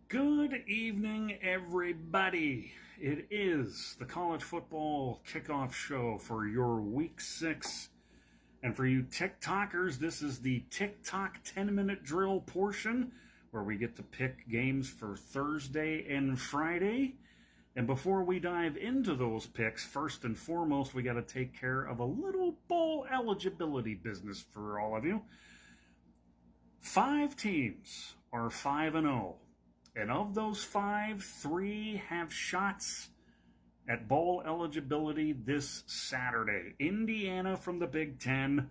Good evening, everybody. It is the college football kickoff show for your week 6. And for you TikTokers, this is the TikTok 10-minute drill portion where we get to pick games for Thursday and Friday. And before we dive into those picks, first and foremost, we got to take care of a little bowl eligibility business for all of you. 5 teams are 5-0. And of those 5, 3 have shots at bowl eligibility this Saturday. Indiana from the Big Ten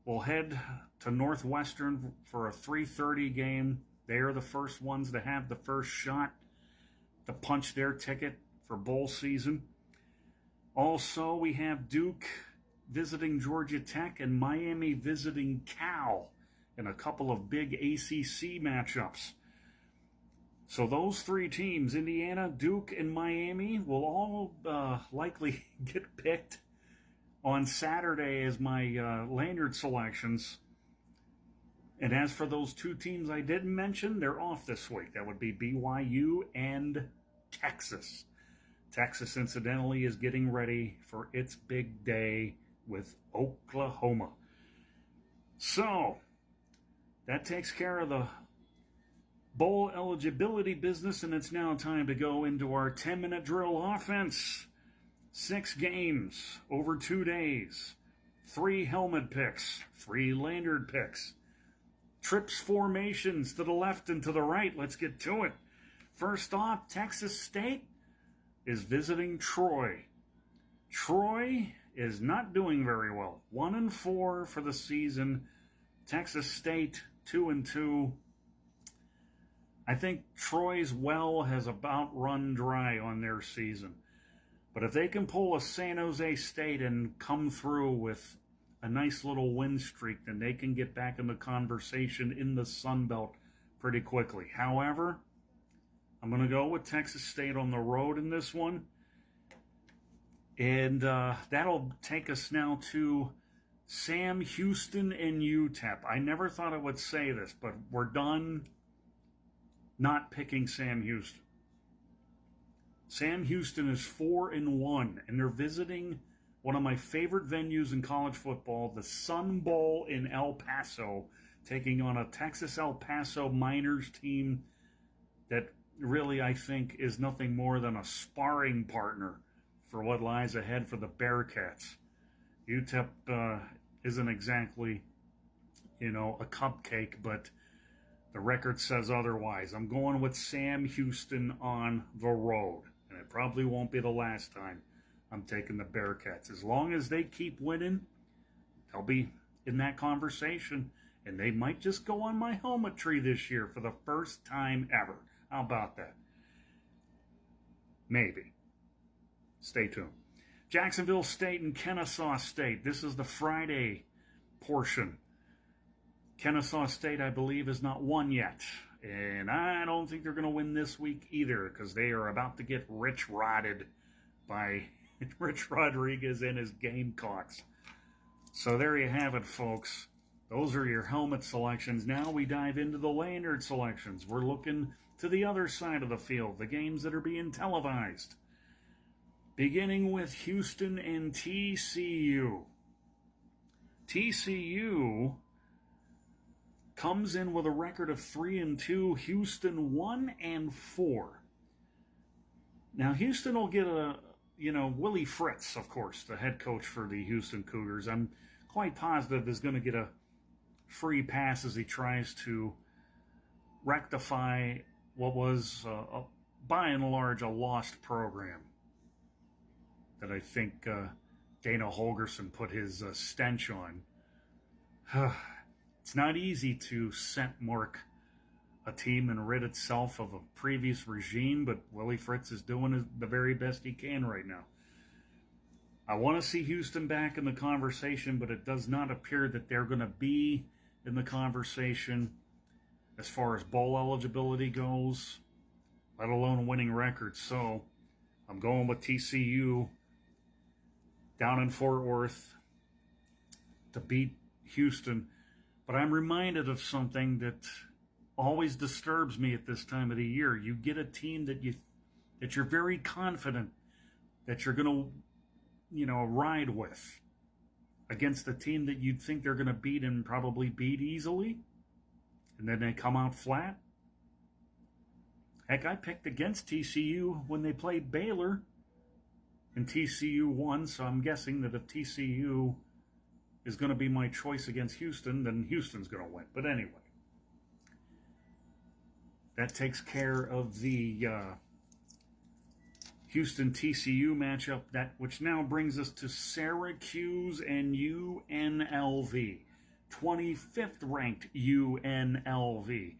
will head to Northwestern for a 3:30 game. They are the first ones to have the first shot to punch their ticket for bowl season. Also, we have Duke visiting Georgia Tech and Miami visiting Cal in a couple of big ACC matchups. So those 3 teams, Indiana, Duke, and Miami, will all likely get picked on Saturday as my lanyard selections. And as for those 2 teams I didn't mention, they're off this week. That would be BYU and Texas. Texas, incidentally, is getting ready for its big day with Oklahoma. So that takes care of the bowl eligibility business, and it's now time to go into our 10-minute drill offense. 6 games over 2 days. 3 helmet picks. 3 lanyard picks. Trips formations to the left and to the right. Let's get to it. First off, Texas State is visiting Troy. Troy is not doing very well. 1-4 for the season. Texas State 2-2. I think Troy's well has about run dry on their season. But if they can pull a San Jose State and come through with a nice little win streak, then they can get back in the conversation in the Sun Belt pretty quickly. However, I'm going to go with Texas State on the road in this one. And that'll take us now to Sam Houston and UTEP. I never thought I would say this, but we're done not picking Sam Houston. Sam Houston is 4-1, and they're visiting one of my favorite venues in college football, the Sun Bowl in El Paso, taking on a Texas El Paso Miners team that really, I think, is nothing more than a sparring partner for what lies ahead for the Bearcats. UTEP isn't exactly, a cupcake, but the record says otherwise. I'm going with Sam Houston on the road, and it probably won't be the last time I'm taking the Bearcats. As long as they keep winning, they'll be in that conversation, and they might just go on my helmet tree this year for the first time ever. How about that? Maybe. Stay tuned. Jacksonville State and Kennesaw State. This is the Friday portion. Kennesaw State, I believe, is not won yet. And I don't think they're going to win this week either, because they are about to get rich-rodded by Rich Rodriguez and his Gamecocks. So there you have it, folks. Those are your helmet selections. Now we dive into the lanyard selections. We're looking to the other side of the field, the games that are being televised. Beginning with Houston and TCU. TCU comes in with a record of 3-2. Houston 1-4. Now Houston will get Willie Fritz, of course, the head coach for the Houston Cougars. I'm quite positive is going to get a free pass as he tries to rectify what was, by and large, a lost program that I think Dana Holgerson put his stench on. It's not easy to scent mark a team and rid itself of a previous regime, but Willie Fritz is doing the very best he can right now. I want to see Houston back in the conversation, but it does not appear that they're going to be in the conversation as far as bowl eligibility goes, let alone winning records. So I'm going with TCU down in Fort Worth to beat Houston. But I'm reminded of something that always disturbs me at this time of the year. You get a team that you're very confident that you're going to, ride with against a team that you'd think they're going to beat and probably beat easily, and then they come out flat. Heck, I picked against TCU when they played Baylor, and TCU won, so I'm guessing that if TCU is going to be my choice against Houston, then Houston's going to win. But anyway, that takes care of the Houston TCU matchup, which now brings us to Syracuse and UNLV. 25th ranked UNLV.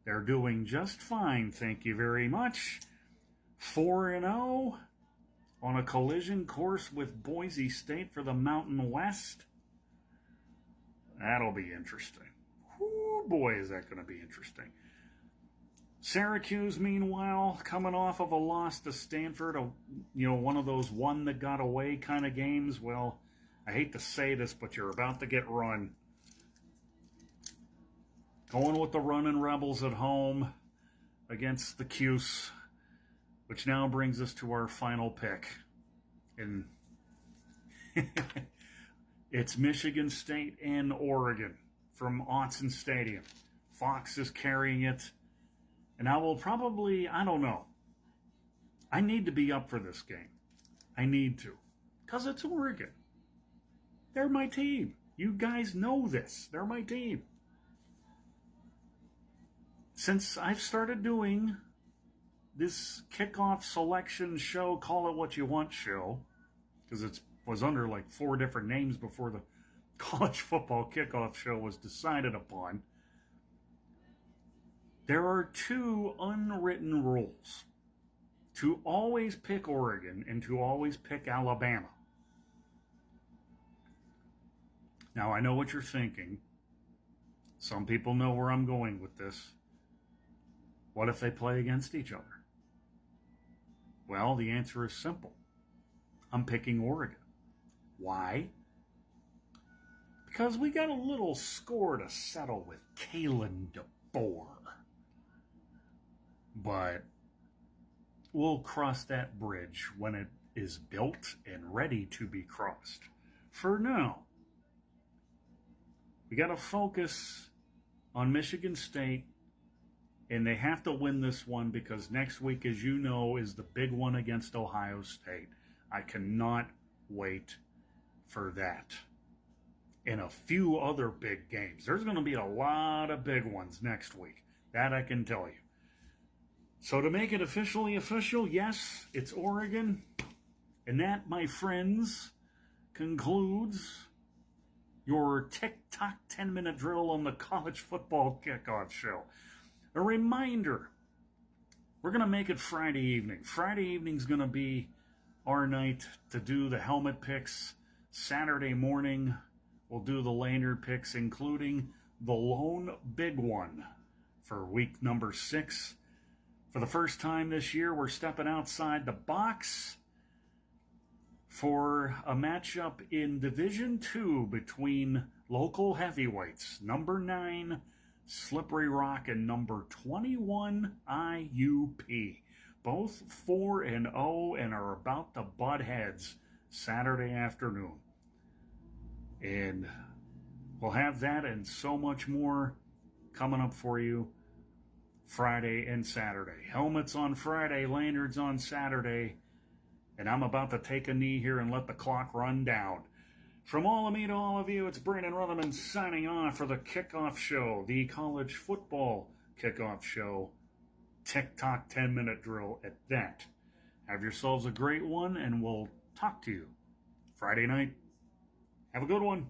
They're doing just fine, thank you very much. 4-0 on a collision course with Boise State for the Mountain West. That'll be interesting. Whoo, boy, is that going to be interesting. Syracuse, meanwhile, coming off of a loss to Stanford, one of those one that got away kind of games. Well, I hate to say this, but you're about to get run. Going with the running Rebels at home against the Cuse, which now brings us to our final pick. And it's Michigan State and Oregon from Autzen Stadium. Fox is carrying it. And I will probably, I don't know. I need to be up for this game. I need to. Because it's Oregon. They're my team. You guys know this. They're my team. Since I've started doing this kickoff selection show, call it what you want show, because it was under like 4 different names before the college football kickoff show was decided upon, there are 2 unwritten rules: to always pick Oregon and to always pick Alabama. Now, I know what you're thinking. Some people know where I'm going with this. What if they play against each other? Well, the answer is simple. I'm picking Oregon. Why? Because we got a little score to settle with Kalen DeBoer. But we'll cross that bridge when it is built and ready to be crossed. For now, we got to focus on Michigan State, and they have to win this one because next week, as you know, is the big one against Ohio State. I cannot wait for that. And a few other big games. There's going to be a lot of big ones next week. That I can tell you. So to make it officially official, yes, it's Oregon. And that, my friends, concludes your TikTok 10-minute drill on the college football kickoff show. A reminder, we're going to make it Friday evening. Friday evening's going to be our night to do the helmet picks. Saturday morning, we'll do the lanyard picks, including the lone big one for week number 6. For the first time this year, we're stepping outside the box for a matchup in Division II between local heavyweights, number 9 Slippery Rock and number 21 IUP. Both 4-0 and are about to butt heads Saturday afternoon. And we'll have that and so much more coming up for you Friday and Saturday. Helmets on Friday, lanyards on Saturday. And I'm about to take a knee here and let the clock run down. From all of me to all of you, it's Brandon Rutherman signing off for the Kickoff Show, the college football kickoff show. TikTok 10-minute drill at that. Have yourselves a great one, and we'll talk to you Friday night. Have a good one.